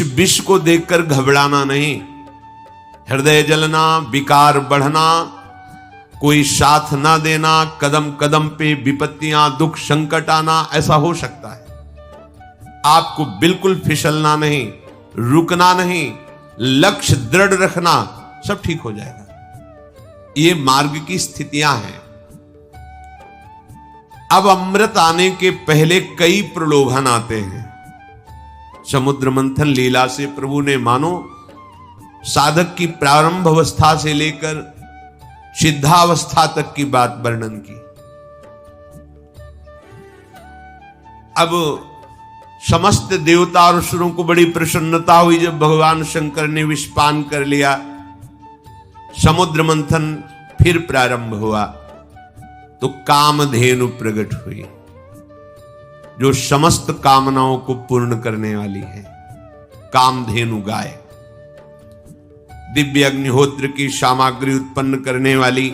विष को देखकर घबराना नहीं, हृदय जलना, विकार बढ़ना, कोई साथ ना देना, कदम कदम पे विपत्तियां, दुख, संकट आना, ऐसा हो सकता है। आपको बिल्कुल फिसलना नहीं, रुकना नहीं, लक्ष्य दृढ़ रखना, सब ठीक हो जाएगा। ये मार्ग की स्थितियां हैं। अब अमृत आने के पहले कई प्रलोभन आते हैं। समुद्र मंथन लीला से प्रभु ने मानो साधक की प्रारंभ अवस्था से लेकर सिद्धावस्था तक की बात वर्णन की। अब समस्त देवता और असुरों को बड़ी प्रसन्नता हुई जब भगवान शंकर ने विषपान कर लिया। समुद्र मंथन फिर प्रारंभ हुआ तो कामधेनु प्रकट हुई, जो समस्त कामनाओं को पूर्ण करने वाली है। कामधेनु गाय, दिव्य अग्निहोत्र की सामग्री उत्पन्न करने वाली,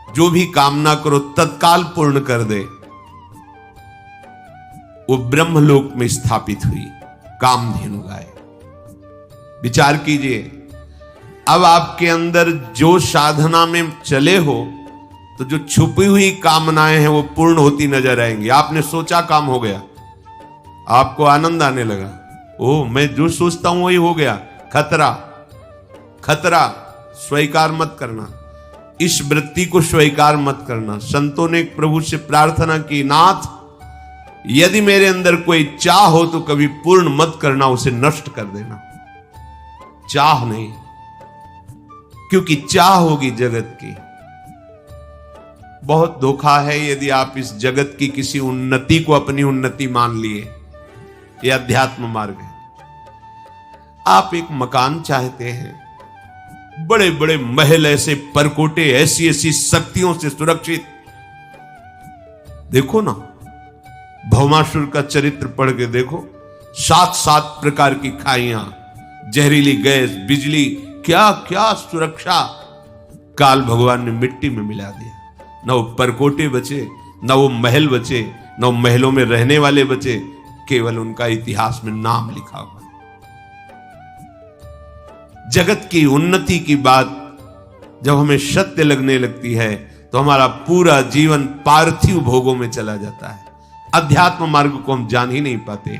जो भी कामना करो तत्काल पूर्ण कर दे, वो ब्रह्मलोक में स्थापित हुई कामधेनु गाय। विचार कीजिए, अब आपके अंदर जो साधना में चले हो तो जो छुपी हुई कामनाएं हैं वो पूर्ण होती नजर आएंगी। आपने सोचा काम हो गया, आपको आनंद आने लगा, ओह मैं जो सोचता हूं वही हो गया। खतरा, खतरा स्वीकार मत करना, इस वृत्ति को स्वीकार मत करना। संतों ने प्रभु से प्रार्थना की, नाथ यदि मेरे अंदर कोई चाह हो तो कभी पूर्ण मत करना, उसे नष्ट कर देना। चाह नहीं, क्योंकि चाह होगी जगत की। बहुत धोखा है यदि आप इस जगत की किसी उन्नति को अपनी उन्नति मान लिए। यह अध्यात्म मार्ग है। आप एक मकान चाहते हैं, बड़े बड़े महल, ऐसे परकोटे, ऐसी ऐसी शक्तियों से सुरक्षित। देखो ना, भौमासुर का चरित्र पढ़ के देखो, 7 प्रकार की खाइयां, जहरीली गैस, बिजली, क्या क्या सुरक्षा काल भगवान ने मिट्टी में मिला दिया। न वो परकोटे बचे, न वो महल बचे, न वो महलों में रहने वाले बचे, केवल उनका इतिहास में नाम लिखा हुआ। जगत की उन्नति की बात जब हमें सत्य लगने लगती है तो हमारा पूरा जीवन पार्थिव भोगों में चला जाता है। अध्यात्म मार्ग को हम जान ही नहीं पाते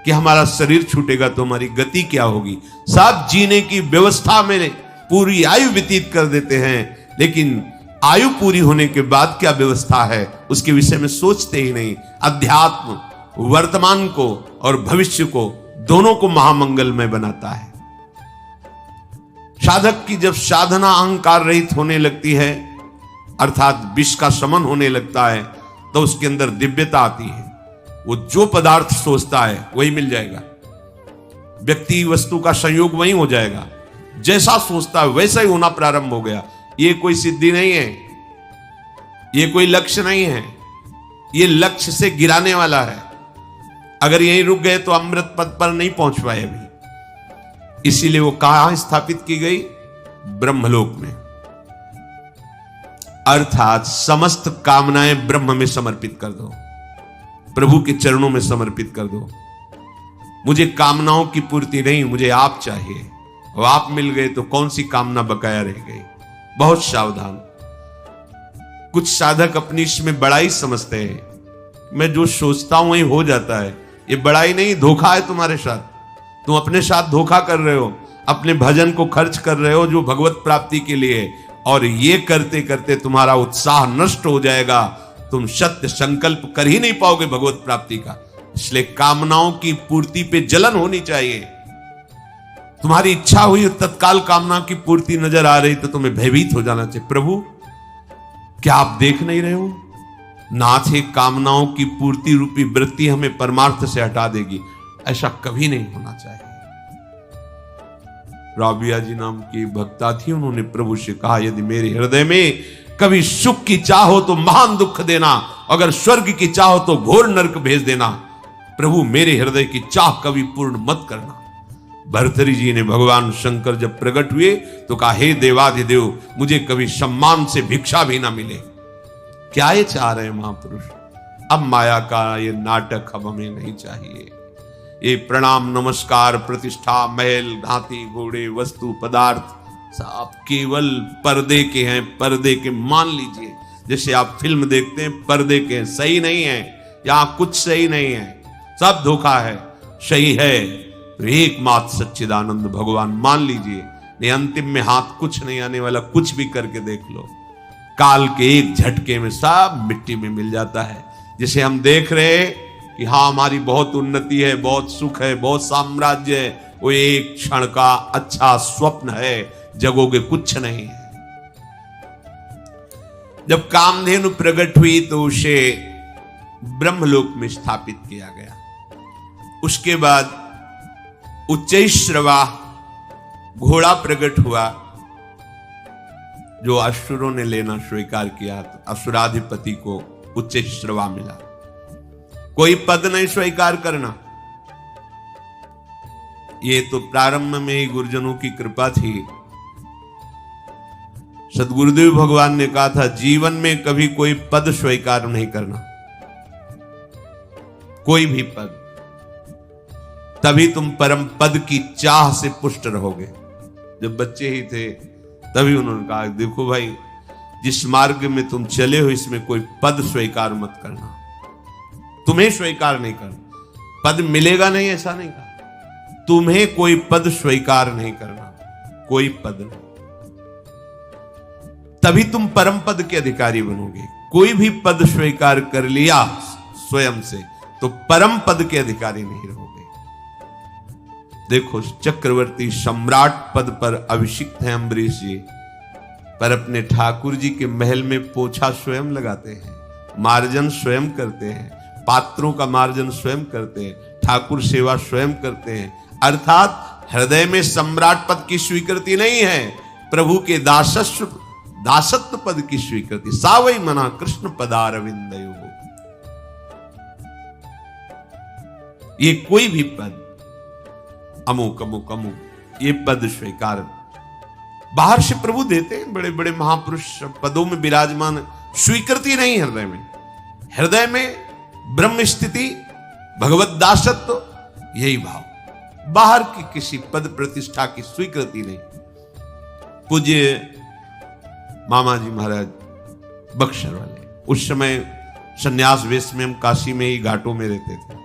कि हमारा शरीर छूटेगा तो हमारी गति क्या होगी। सब जीने की व्यवस्था में पूरी आयु व्यतीत कर देते हैं, लेकिन आयु पूरी होने के बाद क्या व्यवस्था है उसके विषय में सोचते ही नहीं। अध्यात्म वर्तमान को और भविष्य को दोनों को महामंगलमय बनाता है। साधक की जब साधना अहंकार रहित होने लगती है, अर्थात विष का शमन होने लगता है, तो उसके अंदर दिव्यता आती है। वो जो पदार्थ सोचता है वही मिल जाएगा, व्यक्ति वस्तु का संयोग वही हो जाएगा। जैसा सोचता है वैसा ही होना प्रारंभ हो गया। ये कोई सिद्धि नहीं है, ये कोई लक्ष्य नहीं है, ये लक्ष्य से गिराने वाला है। अगर यहीं रुक गए तो अमृत पद पर नहीं पहुंच पाए अभी। इसीलिए वो कहां स्थापित की गई? ब्रह्मलोक में। अर्थात समस्त कामनाएं ब्रह्म में समर्पित कर दो, प्रभु के चरणों में समर्पित कर दो। मुझे कामनाओं की पूर्ति नहीं, मुझे आप चाहिए, और आप मिल गए तो कौन सी कामना बकाया रह गई। बहुत सावधान। कुछ साधक अपनी इसमें बड़ाई समझते हैं, मैं जो सोचता हूं वही हो जाता है। ये बड़ाई नहीं, धोखा है तुम्हारे साथ। तुम अपने साथ धोखा कर रहे हो, अपने भजन को खर्च कर रहे हो जो भगवत प्राप्ति के लिए, और ये करते करते तुम्हारा उत्साह नष्ट हो जाएगा। तुम सत्य संकल्प कर ही नहीं पाओगे भगवत प्राप्ति का। इसलिए कामनाओं की पूर्ति पे जलन होनी चाहिए। तुम्हारी इच्छा हुई तत्काल कामना की पूर्ति नजर आ रही तो तुम्हें भयभीत हो जाना चाहिए। प्रभु क्या आप देख नहीं रहे हो? नाथ ही कामनाओं की पूर्ति रूपी वृत्ति हमें परमार्थ से हटा देगी। ऐसा कभी नहीं होना चाहिए। राबिया जी नाम की भक्ता थी, उन्होंने प्रभु से कहा, यदि मेरे हृदय में कभी सुख की चाह हो तो महान दुख देना, अगर स्वर्ग की चाह हो तो घोर नरक भेज देना। प्रभु मेरे हृदय की चाह कभी पूर्ण मत करना। भर्तृहरि जी ने भगवान शंकर जब प्रकट हुए तो कहा, हे देवाधिदेव, मुझे कभी सम्मान से भिक्षा भी ना मिले। क्या ये चाह रहे हैं महापुरुष? अब माया का ये नाटक अब हमें नहीं चाहिए। ये प्रणाम नमस्कार प्रतिष्ठा महल हाथी घोड़े वस्तु पदार्थ सब केवल पर्दे के हैं, पर्दे के। मान लीजिए जैसे आप फिल्म देखते हैं, पर्दे के हैं, सही नहीं है, यहां कुछ सही नहीं है, सब धोखा है। सही है तो एकमात्र सच्चिदानंद भगवान मान लीजिए, नहीं अंतिम में हाथ कुछ नहीं आने वाला, कुछ भी करके देख लो, काल के एक झटके में सब मिट्टी में मिल जाता है। जिसे हम देख रहे हैं कि हाँ हमारी बहुत उन्नति है, बहुत सुख है, बहुत साम्राज्य है, वो एक क्षण का अच्छा स्वप्न है, जगोगे कुछ नहीं है। जब कामधेनु प्रकट हुई तो उसे ब्रह्मलोक में स्थापित किया गया। उसके बाद उच्चैश्रवा घोड़ा प्रकट हुआ, जो असुरों ने लेना स्वीकार किया, तो असुराधिपति को उच्चैश्रवा मिला। कोई पद नहीं स्वीकार करना, ये तो प्रारंभ में ही गुरुजनों की कृपा थी। सदगुरुदेव भगवान ने कहा था जीवन में कभी कोई पद स्वीकार नहीं करना, कोई भी पद, तभी तुम परम पद की चाह से पुष्ट रहोगे। जब बच्चे ही थे तभी उन्होंने कहा देखो भाई, जिस मार्ग में तुम चले हो इसमें कोई पद स्वीकार मत करना, तुम्हें स्वीकार नहीं करना, पद मिलेगा नहीं ऐसा नहीं कहा, तुम्हें कोई पद स्वीकार नहीं करना, कोई पद नहीं, तभी तुम परम पद के अधिकारी बनोगे। कोई भी पद स्वीकार कर लिया स्वयं से तो परम पद के अधिकारी नहीं रहोगे। देखो चक्रवर्ती सम्राट पद पर अभिषिक्त हैं अम्बरीश जी, पर अपने ठाकुर जी के महल में पोछा स्वयं लगाते हैं, मार्जन स्वयं करते हैं, पात्रों का मार्जन स्वयं करते हैं, ठाकुर सेवा स्वयं करते हैं। अर्थात हृदय में सम्राट पद की स्वीकृति नहीं है, प्रभु के दासत्व पद की स्वीकृति। सावई मना कृष्ण पदारविंदयो, ये कोई भी पद अमुक अमुक अमुक ये पद स्वीकार बाहर से प्रभु देते हैं, बड़े बड़े महापुरुष पदों में विराजमान, स्वीकृति नहीं हृदय में। हृदय में ब्रह्म स्थिति, भगवत दासत्व, यही भाव, बाहर की किसी पद प्रतिष्ठा की स्वीकृति नहीं। पूज्य मामा जी महाराज बक्सर वाले, उस समय संन्यास वेश में हम काशी में ही घाटों में रहते थे,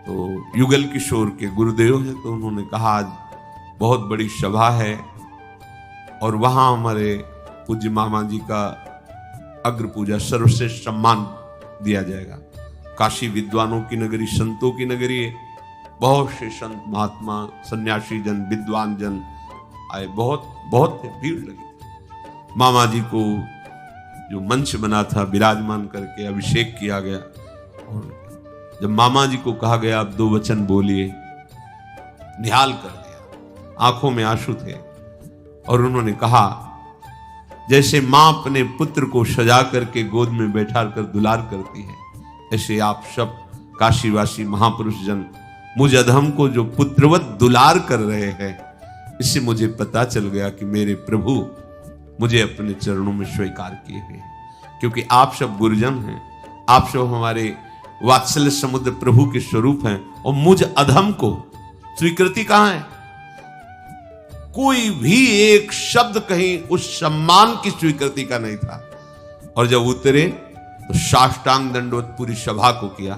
तो युगल किशोर के गुरुदेव हैं, तो उन्होंने कहा आज बहुत बड़ी सभा है और वहां हमारे पूज्य मामा जी का अग्र पूजा सर्वश्रेष्ठ सम्मान दिया जाएगा। काशी विद्वानों की नगरी, संतों की नगरी है, बहुत से संत महात्मा सन्यासी जन विद्वान जन आए, बहुत बहुत भीड़ लगी। मामा जी को जो मंच बना था विराजमान करके अभिषेक किया गया, और जब मामा जी को कहा गया आप 2 वचन बोलिए, निहाल कर दिया, आंखों में आंसू थे, और उन्होंने कहा जैसे मां अपने पुत्र को सजा करके गोद में बैठा कर दुलार करती है, ऐसे आप सब काशीवासी महापुरुष जन मुझ अधम को जो पुत्रवत दुलार कर रहे हैं, इससे मुझे पता चल गया कि मेरे प्रभु मुझे अपने चरणों में स्वीकार किए हुए हैं। क्योंकि आप सब गुरुजन हैं, आप सब हमारे वात्सल्य समुद्र प्रभु के स्वरूप हैं, और मुझ अधम को स्वीकृति कहां है? कोई भी एक शब्द कहीं उस सम्मान की स्वीकृति का नहीं था। और जब उतरे तो साष्टांग दंडवत पूरी सभा को किया।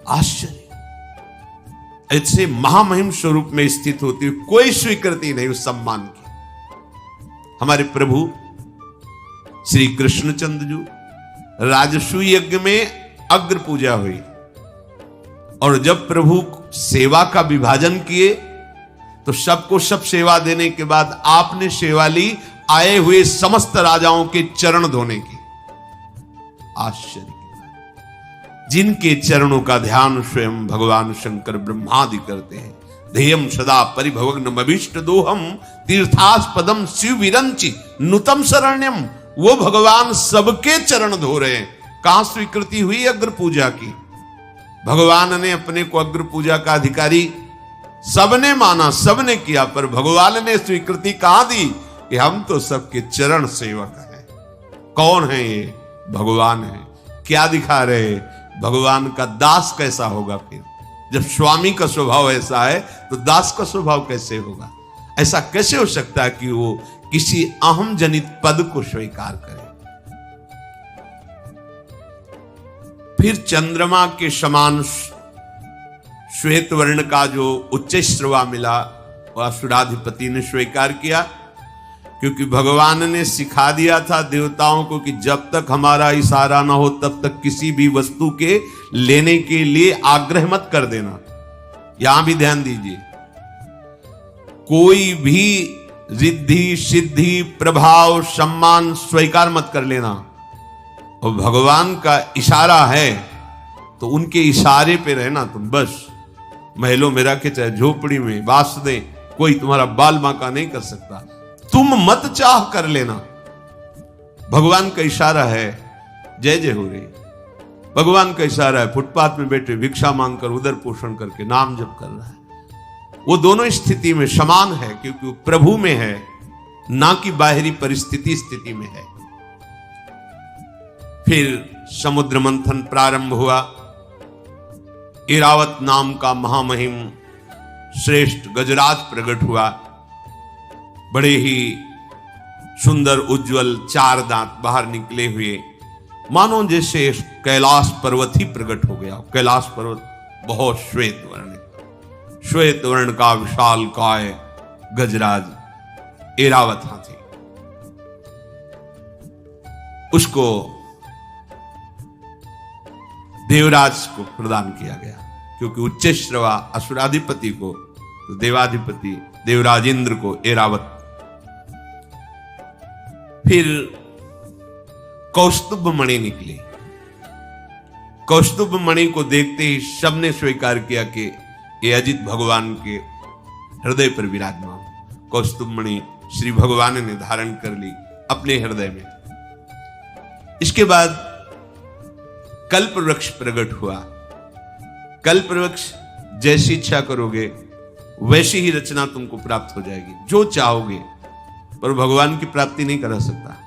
आश्चर्य, ऐसे महामहिम स्वरूप में स्थित होती हुई कोई स्वीकृति नहीं उस सम्मान की। हमारे प्रभु श्री कृष्णचंद्र जी राजसूय यज्ञ में अग्र पूजा हुई, और जब प्रभु सेवा का विभाजन किए तो सबको सब सेवा देने के बाद आपने सेवा ली आए हुए समस्त राजाओं के चरण धोने की। आश्चर्य की बात, जिनके चरणों का ध्यान स्वयं भगवान शंकर ब्रह्मादि करते हैं। ध्येयम सदा परिभवग्नम अभीष्ट दोहम तीर्थास्पदम शिव विरंचि नुतम शरण्यम, वो भगवान सबके चरण धो रहे हैं। कहां स्वीकृति हुई अग्र पूजा की? भगवान ने अपने को अग्र पूजा का अधिकारी सबने माना, सबने किया, पर भगवान ने स्वीकृति कहां दी कि हम तो सबके चरण सेवक हैं। कौन है ये? भगवान है। क्या दिखा रहे? भगवान का दास कैसा होगा फिर? जब स्वामी का स्वभाव ऐसा है तो दास का स्वभाव कैसे होगा? ऐसा कैसे हो सकता है कि वो किसी अहम जनित पद को स्वीकार करे? फिर चंद्रमा के समान श्वेत वर्ण का जो उच्च श्रवा मिला वह असुराधिपति ने स्वीकार किया, क्योंकि भगवान ने सिखा दिया था देवताओं को कि जब तक हमारा इशारा ना हो तब तक किसी भी वस्तु के लेने के लिए आग्रह मत कर देना। यहां भी ध्यान दीजिए, कोई भी रिद्धि सिद्धि प्रभाव सम्मान स्वीकार मत कर लेना। और भगवान का इशारा है तो उनके इशारे पे रहना तुम बस। महलों में रखे चाहे झोपड़ी में बास दे, कोई तुम्हारा बाल बांका नहीं कर सकता। तुम मत चाह कर लेना, भगवान का इशारा है, जय जय हो रही। भगवान का इशारा है, फुटपाथ में बैठे भिक्षा मांगकर उदर पोषण करके नाम जप कर रहा है। वो दोनों स्थिति में समान है, क्योंकि वो प्रभु में है, ना कि बाहरी परिस्थिति स्थिति में है। फिर समुद्र मंथन प्रारंभ हुआ। ऐरावत नाम का महामहिम श्रेष्ठ गजराज प्रकट हुआ, बड़े ही सुंदर उज्जवल 4 दांत बाहर निकले हुए, मानो जैसे कैलाश पर्वत ही प्रकट हो गया। कैलाश पर्वत बहुत श्वेत वर्ण का विशाल काय गजराज ऐरावत हाथी, उसको देवराज को प्रदान किया गया, क्योंकि उच्च श्रवा असुराधिपति को तो देवाधिपति देवराज इंद्र को ऐरावत। फिर कौस्तुभ मणि निकली। कौस्तुभ मणि को देखते ही सबने स्वीकार किया कि ये अजित भगवान के हृदय पर विराजमान। कौस्तुभ मणि श्री भगवान ने धारण कर ली अपने हृदय में। इसके बाद कल्प वृक्ष प्रकट हुआ। कल्प वृक्ष जैसी इच्छा करोगे वैसी ही रचना तुमको प्राप्त हो जाएगी, जो चाहोगे, पर भगवान की प्राप्ति नहीं करा सकता।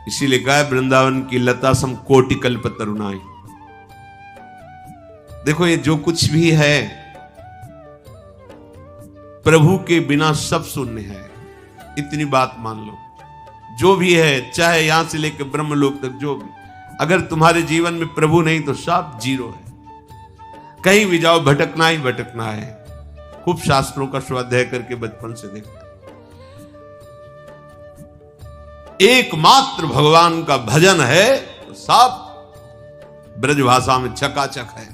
इसीलिए कहा है वृंदावन की लता सम कोटि कल्प तरुणाई। देखो ये जो कुछ भी है प्रभु के बिना सब शून्य है, इतनी बात मान लो। जो भी है, चाहे यहां से लेकर ब्रह्मलोक तक, जो भी, अगर तुम्हारे जीवन में प्रभु नहीं तो सब जीरो है। कहीं भी जाओ भटकना ही भटकना है। खूब शास्त्रों का स्वाध्याय करके बचपन से देखा, एकमात्र भगवान का भजन है तो सब ब्रज भाषा में चकाचक है।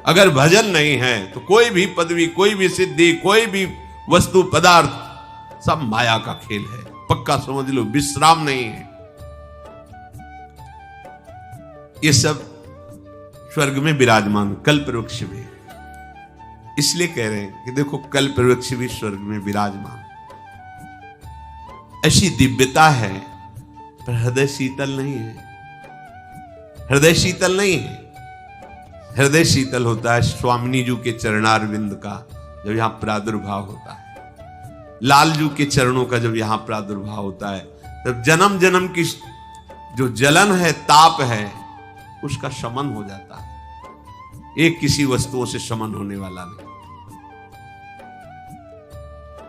अगर भजन नहीं है तो कोई भी पदवी, कोई भी सिद्धि, कोई भी वस्तु पदार्थ सब माया का खेल है। पक्का समझ लो, विश्राम नहीं है। ये सब स्वर्ग में विराजमान कल्प वृक्ष भी, इसलिए कह रहे हैं कि देखो कल्प वृक्ष भी स्वर्ग में विराजमान। ऐसी दिव्यता है, पर हृदय शीतल नहीं है। हृदय शीतल नहीं है। हृदय शीतल होता है स्वामिनी जी के चरणारविंद का जब यहां प्रादुर्भाव होता है, लालजू के चरणों का जब यहां प्रादुर्भाव होता है, तब जन्म जन्म की जो जलन है, ताप है, उसका शमन हो जाता है। एक किसी वस्तुओं से शमन होने वाला नहीं।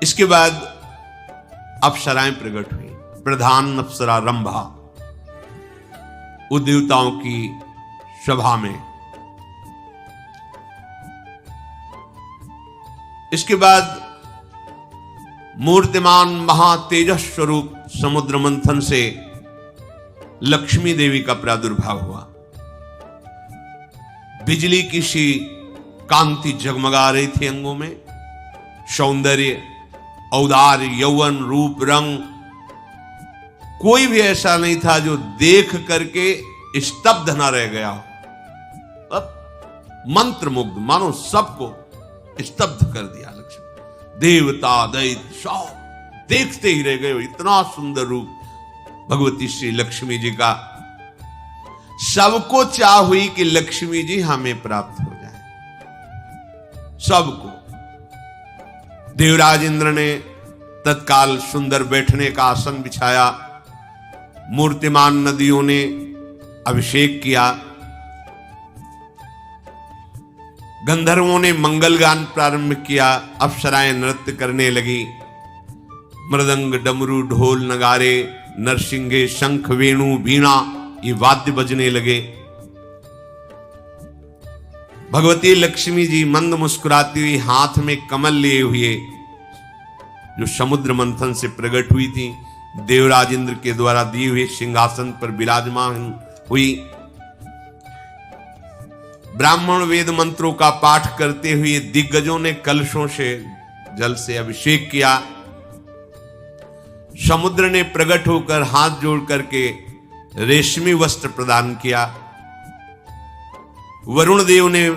इसके बाद अप्सराएं प्रकट हुई। प्रधान अप्सरा रंभा, उद्देवताओं की सभा में। इसके बाद मूर्तिमान महातेजस स्वरूप समुद्र मंथन से लक्ष्मी देवी का प्रादुर्भाव हुआ। बिजली की सी कांति जगमगा रही थी अंगों में। सौंदर्य, औदार्य, यौवन, रूप, रंग, कोई भी ऐसा नहीं था जो देख करके स्तब्ध ना रह गया। अब मंत्र मुग्ध, मानो सबको स्तब्ध कर दिया लक्ष्मी। देवता दैत्य सब देखते ही रह गए। इतना सुंदर रूप भगवती श्री लक्ष्मी जी का। सबको चाह हुई कि लक्ष्मी जी हमें प्राप्त हो जाए, सबको। देवराज इंद्र ने तत्काल सुंदर बैठने का आसन बिछाया। मूर्तिमान नदियों ने अभिषेक किया। गंधर्वों ने मंगल गान प्रारंभ किया, अप्सराएं नृत्य करने लगी, मृदंग, डमरू, ढोल, नगारे, नरसिंगे, शंख, वेणु, वीणा ये वाद्य बजने लगे। भगवती लक्ष्मी जी मंद मुस्कुराती हुई हाथ में कमल लिए हुए, जो समुद्र मंथन से प्रकट हुई थी, देवराज इंद्र के द्वारा दिए हुए सिंहासन पर विराजमान हुई। ब्राह्मण वेद मंत्रों का पाठ करते हुए दिग्गजों ने कलशों से जल से अभिषेक किया। समुद्र ने प्रकट होकर हाथ जोड़ करके रेशमी वस्त्र प्रदान किया। वरुण देव ने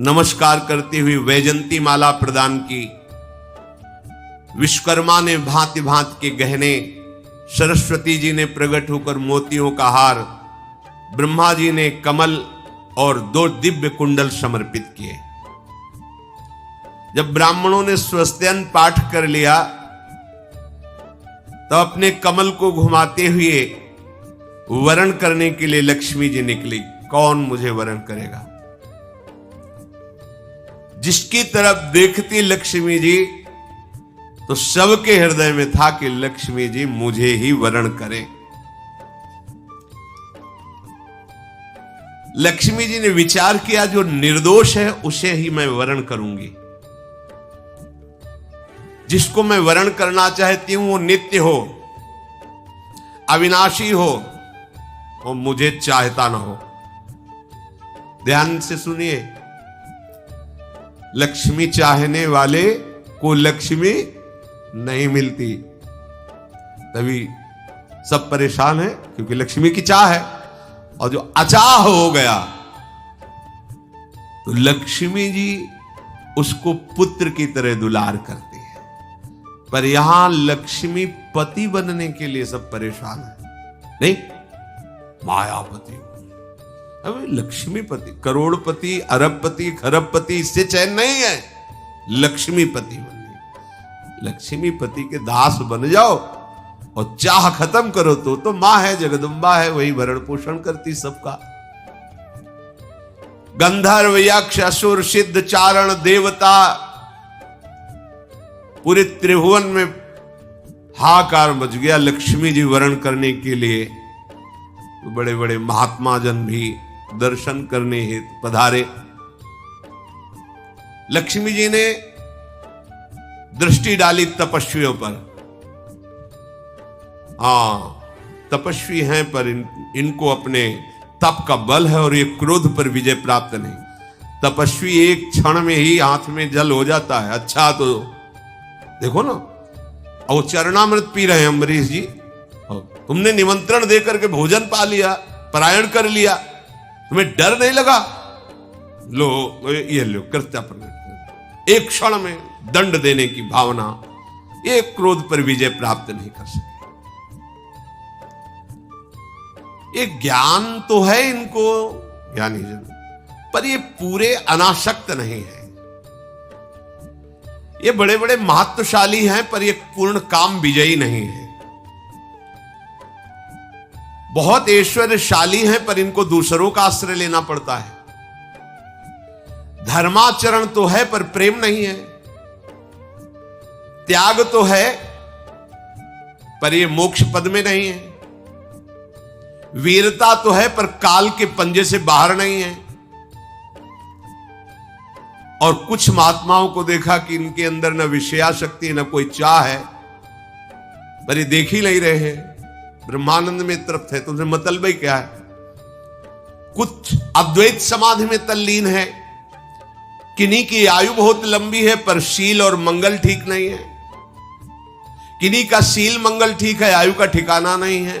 नमस्कार करते हुए वैजंती माला प्रदान की। विश्वकर्मा ने भांति भांति के गहने, सरस्वती जी ने प्रकट होकर मोतियों का हार, ब्रह्मा जी ने कमल और 2 दिव्य कुंडल समर्पित किए। जब ब्राह्मणों ने स्वस्त्यन पाठ कर लिया तो अपने कमल को घुमाते हुए वरण करने के लिए लक्ष्मी जी निकली। कौन मुझे वरण करेगा? जिसकी तरफ देखती लक्ष्मी जी तो सबके हृदय में था कि लक्ष्मी जी मुझे ही वरण करें। लक्ष्मी जी ने विचार किया, जो निर्दोष है उसे ही मैं वरण करूंगी। जिसको मैं वरण करना चाहती हूं वो नित्य हो, अविनाशी हो, और मुझे चाहता ना हो। ध्यान से सुनिए, लक्ष्मी चाहने वाले को लक्ष्मी नहीं मिलती, तभी सब परेशान है, क्योंकि लक्ष्मी की चाह है। और जो अचाह हो गया तो लक्ष्मी जी उसको पुत्र की तरह दुलार करती है। पर यहां लक्ष्मी पति बनने के लिए सब परेशान है। नहीं, मायापति, अबे लक्ष्मीपति, करोड़पति, अरबपति, खरबपति, इससे चैन नहीं है। लक्ष्मीपति बनने, लक्ष्मीपति के दास बन जाओ और चाह खत्म करो तो मां है, जगदम्बा है, वही भरण पोषण करती सबका। गंधर्व, यक्ष, असुर, सिद्ध, चारण, देवता, पूरे त्रिभुवन में हाहाकार मच गया लक्ष्मी जी वरण करने के लिए। तो बड़े बड़े महात्मा जन भी दर्शन करने हेतु पधारे। लक्ष्मी जी ने दृष्टि डाली तपस्वियों पर। हाँ, तपस्वी हैं पर इनको अपने तप का बल है और ये क्रोध पर विजय प्राप्त नहीं। तपस्वी एक क्षण में ही हाथ में जल हो जाता है। अच्छा, तो देखो ना, और चरणामृत पी रहे हैं अम्बरीश जी। तुमने निमंत्रण देकर के भोजन पा लिया, परायण कर लिया, तुम्हें डर नहीं लगा? लो ये लो कृत्यापन। एक क्षण में दंड देने की भावना, ये क्रोध पर विजय प्राप्त नहीं कर सके। ये ज्ञान तो है इनको, ज्ञानी जन, पर ये पूरे अनासक्त नहीं है। ये बड़े बड़े महत्वशाली हैं पर ये पूर्ण काम विजयी नहीं है। बहुत ऐश्वर्यशाली हैं पर इनको दूसरों का आश्रय लेना पड़ता है। धर्माचरण तो है पर प्रेम नहीं है। त्याग तो है पर ये मोक्ष पद में नहीं है। वीरता तो है पर काल के पंजे से बाहर नहीं है। और कुछ महात्माओं को देखा कि इनके अंदर न विषयाशक्ति न कोई चाह है, पर ये देख ही नहीं रहे हैं। ब्रह्मानंद में तृप्त है, तुमसे मतलब ही क्या है? कुछ अद्वैत समाधि में तल्लीन है, किन्हीं की आयु बहुत लंबी है पर शील और मंगल ठीक नहीं है। किन्हीं का शील मंगल ठीक है, आयु का ठिकाना नहीं है।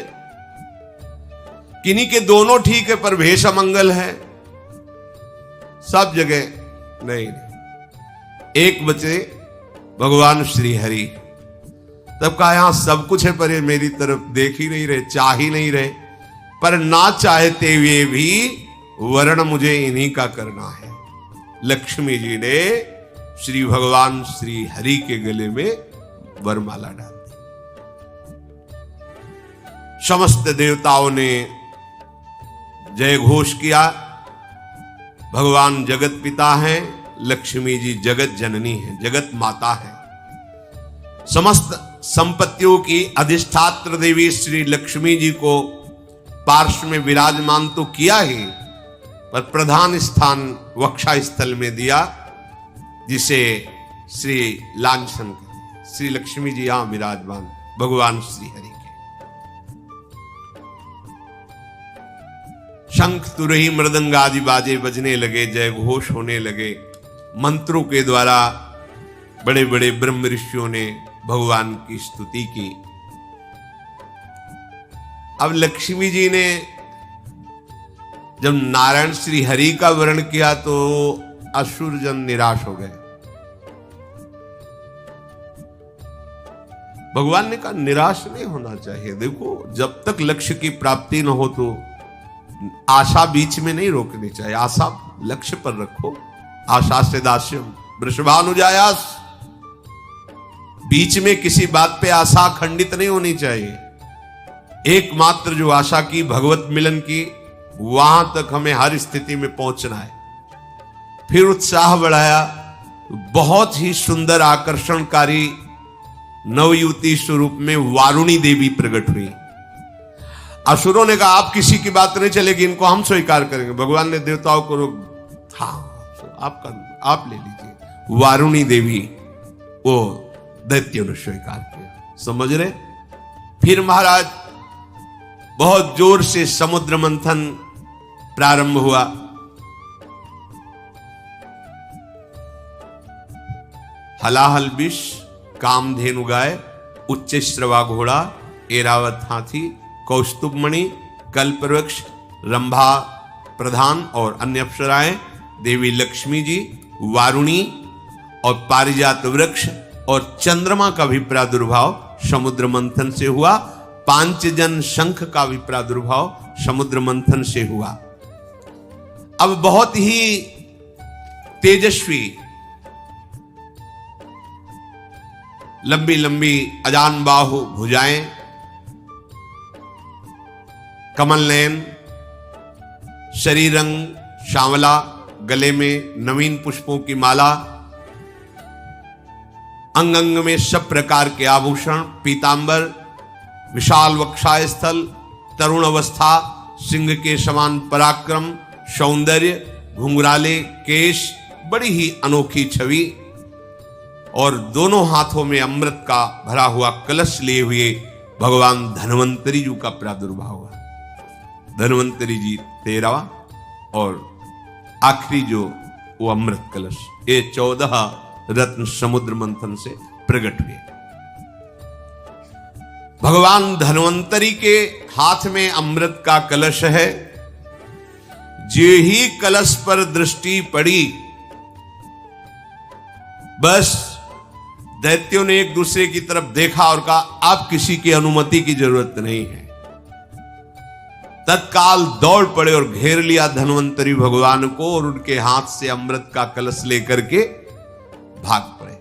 किन्हीं के दोनों ठीक है पर भेष अमंगल है। सब जगह नहीं। एक बचे भगवान श्री हरि। तब कहा यहां सब कुछ है पर ये मेरी तरफ देख ही नहीं रहे, चाह ही नहीं रहे। पर ना चाहते हुए भी वर्ण मुझे इन्हीं का करना है। लक्ष्मी जी ने श्री भगवान श्री हरि के गले में वरमाला डाल दी। समस्त देवताओं ने जय घोष किया। भगवान जगत पिता हैं, लक्ष्मी जी जगत जननी है, जगत माता है। समस्त संपत्तियों की अधिष्ठात्र देवी श्री लक्ष्मी जी को पार्श्व में विराजमान तो किया ही, पर प्रधान स्थान वक्षा स्थल में दिया, जिसे श्री लांछन श्री लक्ष्मी जी यहां विराजमान भगवान श्री हरि के। शंख तुरही मृदंग आदि बाजे बजने लगे, जय घोष होने लगे। मंत्रों के द्वारा बड़े बड़े ब्रह्म ऋषियों ने भगवान की स्तुति की। अब लक्ष्मी जी ने जब नारायण श्री हरि का वर्ण किया तो असुर जन निराश हो गए। भगवान ने कहा निराश नहीं होना चाहिए। देखो, जब तक लक्ष्य की प्राप्ति न हो तो आशा बीच में नहीं रोकनी चाहिए। आशा लक्ष्य पर रखो। आशा से दास्यम वृषभानुजायास। बीच में किसी बात पे आशा खंडित नहीं होनी चाहिए। एकमात्र जो आशा की भगवत मिलन की, वहां तक हमें हर स्थिति में पहुंचना है। फिर उत्साह बढ़ाया। बहुत ही सुंदर आकर्षणकारी नवयुवती स्वरूप में वारुणी देवी प्रकट हुई। असुरों ने कहा आप किसी की बात नहीं चलेगी, इनको हम स्वीकार करेंगे। भगवान ने देवताओं को आप ले लीजिए। वारुणी देवी वो दैत्यों ने स्वीकार किया। समझ रहे? फिर महाराज बहुत जोर से समुद्र मंथन प्रारंभ हुआ। हलाहल विष, कामधेनु गाय, उच्च श्रवा घोड़ा, एरावत हाथी, कौस्तुभमणि, कल्पवृक्ष, रंभा प्रधान और अन्य अप्सराएं, देवी लक्ष्मी जी, वारुणी और पारिजात वृक्ष और चंद्रमा का भी प्रादुर्भाव समुद्र मंथन से हुआ। पांचजन शंख का भी प्रादुर्भाव समुद्र मंथन से हुआ। अब बहुत ही तेजस्वी लंबी लंबी अजान बाहु भुजाएं, कमल नयन, शरीर रंग श्यामला, गले में नवीन पुष्पों की माला, अंग अंग में सब प्रकार के आभूषण, पीतांबर, विशाल वक्षाय स्थल, तरुण अवस्था, सिंह के समान पराक्रम, सौंदर्य, घुंघराले केश, बड़ी ही अनोखी छवि, और दोनों हाथों में अमृत का भरा हुआ कलश लिए हुए भगवान धन्वंतरी जी का प्रादुर्भाव हुआ। धन्वंतरी जी 13वां और आखिरी जो वो अमृत कलश, ये 14 रत्न समुद्र मंथन से प्रकट हुए। भगवान धन्वंतरी के हाथ में अमृत का कलश है। जे ही कलश पर दृष्टि पड़ी, बस दैत्यों ने एक दूसरे की तरफ देखा और कहा आप किसी की अनुमति की जरूरत नहीं है। तत्काल दौड़ पड़े और घेर लिया धन्वंतरी भगवान को और उनके हाथ से अमृत का कलश लेकर के भाग पड़े।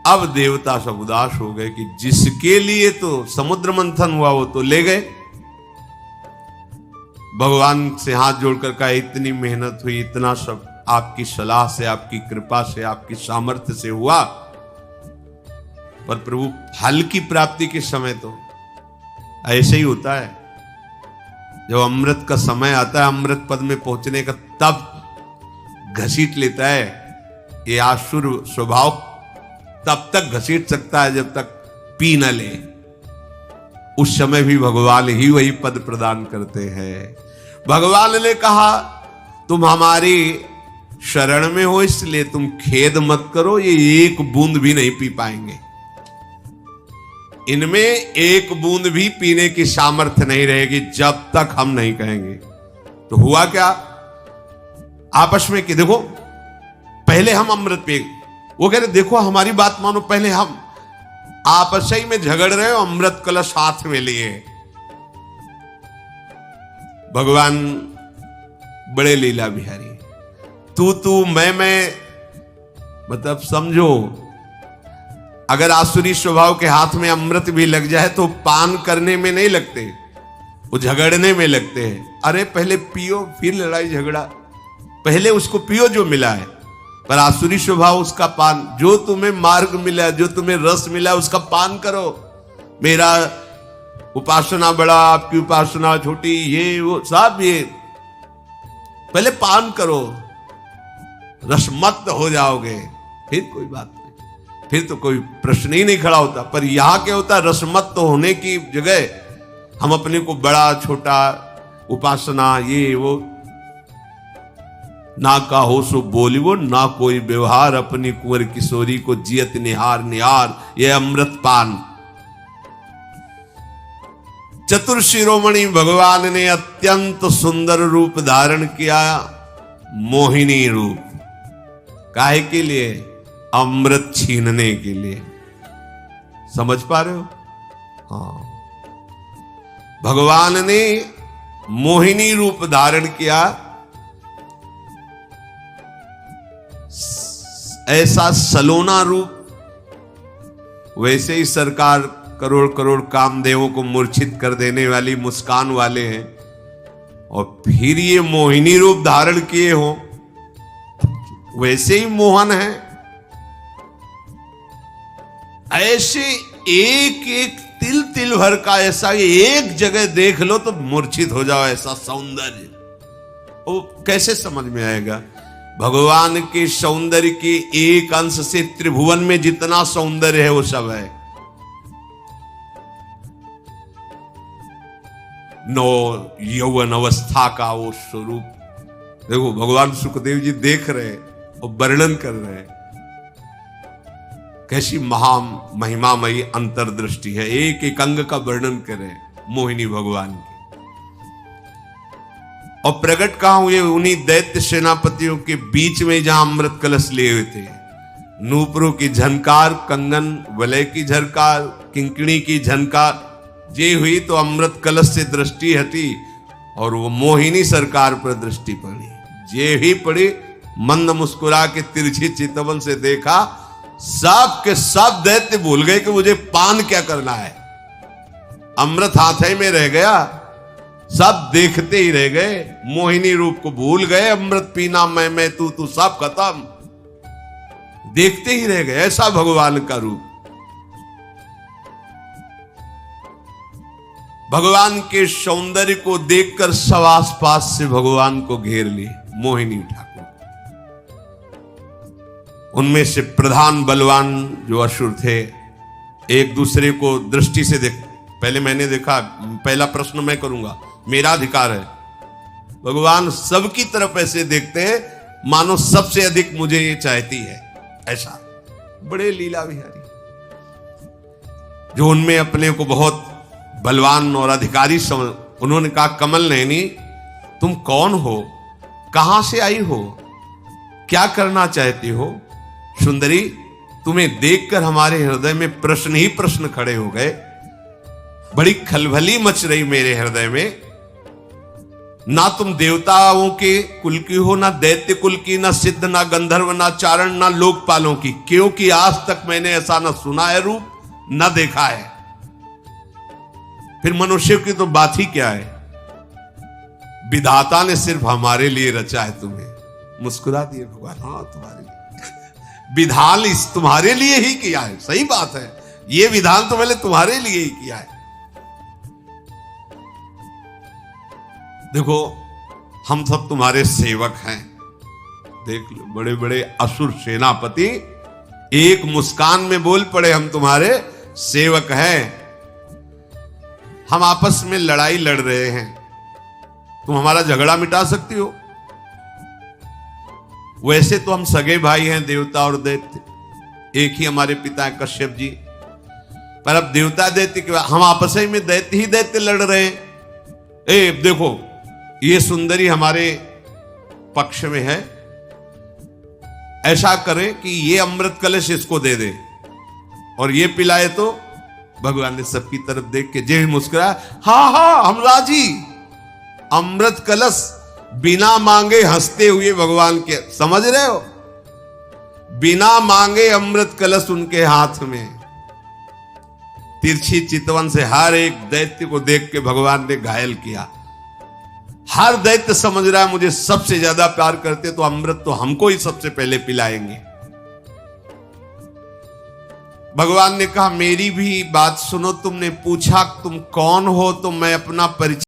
अब देवता सब उदास हो गए कि जिसके लिए तो समुद्र मंथन हुआ वो तो ले गए। भगवान से हाथ जोड़कर कहा इतनी मेहनत हुई, इतना सब आपकी सलाह से, आपकी कृपा से, आपकी सामर्थ्य से हुआ, पर प्रभु फल की प्राप्ति के समय तो ऐसे ही होता है। जब अमृत का समय आता है, अमृत पद में पहुंचने का, तब घसीट लेता है। ये आसुर स्वभाव तब तक घसीट सकता है जब तक पी न ले। उस समय भी भगवान ही वही पद प्रदान करते हैं। भगवान ने कहा तुम हमारी शरण में हो, इसलिए तुम खेद मत करो, ये एक बूंद भी नहीं पी पाएंगे। इनमें एक बूंद भी पीने की सामर्थ्य नहीं रहेगी जब तक हम नहीं कहेंगे। तो हुआ क्या, आपस में कि देखो पहले हम अमृत पे, वो कह रहे देखो हमारी बात मानो, पहले हम आपस ही में झगड़ रहे हो, अमृत कलश हाथ में लिए। भगवान बड़े लीला बिहारी, तू मैं, मतलब समझो, अगर आसुरी स्वभाव के हाथ में अमृत भी लग जाए तो पान करने में नहीं लगते, वो झगड़ने में लगते हैं। अरे पहले पियो फिर लड़ाई झगड़ा, पहले उसको पियो जो मिला है, पर आसुरी स्वभाव उसका पान। जो तुम्हें मार्ग मिला, जो तुम्हें रस मिला, उसका पान करो। मेरा उपासना बड़ा, आपकी उपासना छोटी, ये वो सब, ये पहले पान करो, रसमत्त हो जाओगे, फिर कोई बात नहीं, फिर तो कोई प्रश्न ही नहीं खड़ा होता। पर यहां क्या होता है, रसमत्त होने की जगह हम अपने को बड़ा छोटा, उपासना ये वो, ना का हो सो बोलिवो, ना कोई व्यवहार, अपनी कुंवर किशोरी को जियत निहार निहार, ये अमृत पान। चतुर शिरोमणि भगवान ने अत्यंत सुंदर रूप धारण किया, मोहिनी रूप। काहे के लिए? अमृत छीनने के लिए। समझ पा रहे हो? हाँ, भगवान ने मोहिनी रूप धारण किया, ऐसा सलोना रूप। वैसे ही सरकार करोड़ करोड़ कामदेवों को मूर्छित कर देने वाली मुस्कान वाले हैं, और फिर ये मोहिनी रूप धारण किए हो, वैसे ही मोहन है। ऐसे एक एक तिल तिल भर का, ऐसा एक जगह देख लो तो मूर्छित हो जाओ, ऐसा सौंदर्य। वो कैसे समझ में आएगा? भगवान के सौंदर्य के एक अंश से त्रिभुवन में जितना सौंदर्य है वो सब है। नो यौवन अवस्था का वो स्वरूप देखो, भगवान सुखदेव जी देख रहे और वर्णन कर रहे हैं, कैसी महा महिमामयी अंतर्दृष्टि है। एक एक अंग का वर्णन करें मोहिनी भगवान की। और प्रकट कहां हुए? उन्हीं दैत्य सेनापतियों के बीच में जहां अमृत कलश लिए हुए थे। नूपुरों की झनकार, कंगन वलय की झनकार, किंकिणी की झनकार जे हुई तो अमृत कलश से दृष्टि हटी और वो मोहिनी सरकार पर दृष्टि पड़ी। जे ही पड़ी, मंद मुस्कुरा के तिरछी चितवन से देखा, सब के सब दैत्य भूल गए कि मुझे पान क्या करना है। अमृत हाथ में रह गया, सब देखते ही रह गए, मोहिनी रूप को भूल गए। अमृत पीना मैं तू सब खत्म, देखते ही रह गए। ऐसा भगवान का रूप। भगवान के सौंदर्य को देखकर सब आसपास से भगवान को घेर लिए मोहिनी ठाकुर। उनमें से प्रधान बलवान जो असुर थे, एक दूसरे को दृष्टि से देख, पहले मैंने देखा, पहला प्रश्न मैं करूंगा, मेरा अधिकार है। भगवान सबकी तरफ ऐसे देखते हैं मानो सबसे अधिक मुझे ये चाहती है, ऐसा। बड़े लीला विहारी, जो उनमें अपने को बहुत बलवान और अधिकारी समझ। उन्होंने कहा, कमल नयनी तुम कौन हो, कहां से आई हो, क्या करना चाहती हो? सुंदरी, तुम्हें देखकर हमारे हृदय में प्रश्न ही प्रश्न खड़े हो गए। बड़ी खलबली मच रही मेरे हृदय में। ना तुम देवताओं के कुल की हो, ना दैत्य कुल की, ना सिद्ध, ना गंधर्व, ना चारण, ना लोकपालों की, क्योंकि आज तक मैंने ऐसा ना सुना है रूप, ना देखा है। फिर मनुष्य की तो बात ही क्या है, विधाता ने सिर्फ हमारे लिए रचा है तुम्हें। मुस्कुरा दिए भगवान, हाँ तुम्हारे लिए विधान इस तुम्हारे लिए ही किया है। सही बात है, ये विधान तो मैंने तुम्हारे लिए ही किया है। देखो, हम सब तुम्हारे सेवक हैं। देख लो, बड़े बड़े असुर सेनापति एक मुस्कान में बोल पड़े, हम तुम्हारे सेवक हैं। हम आपस में लड़ाई लड़ रहे हैं, तुम हमारा झगड़ा मिटा सकती हो? वैसे तो हम सगे भाई हैं, देवता और दैत्य, एक ही हमारे पिता हैं कश्यप जी। पर अब देवता दैत्य के हम आपस में दैत्य ही दैत्य लड़ रहे हैं। ए देखो, ये सुंदरी हमारे पक्ष में है, ऐसा करें कि ये अमृत कलश इसको दे दे और ये पिलाए तो। भगवान ने सबकी तरफ देख के जे मुस्कुराया, हाँ हाँ हम राजी। अमृत कलश बिना मांगे हंसते हुए भगवान के, समझ रहे हो, बिना मांगे अमृत कलश उनके हाथ में। तिरछी चितवन से हर एक दैत्य को देख के भगवान ने घायल किया। हर दैत्य समझ रहा है मुझे सबसे ज्यादा प्यार करते तो अमृत तो हमको ही सबसे पहले पिलाएंगे। भगवान ने कहा मेरी भी बात सुनो, तुमने पूछा तुम कौन हो तो मैं अपना परिचय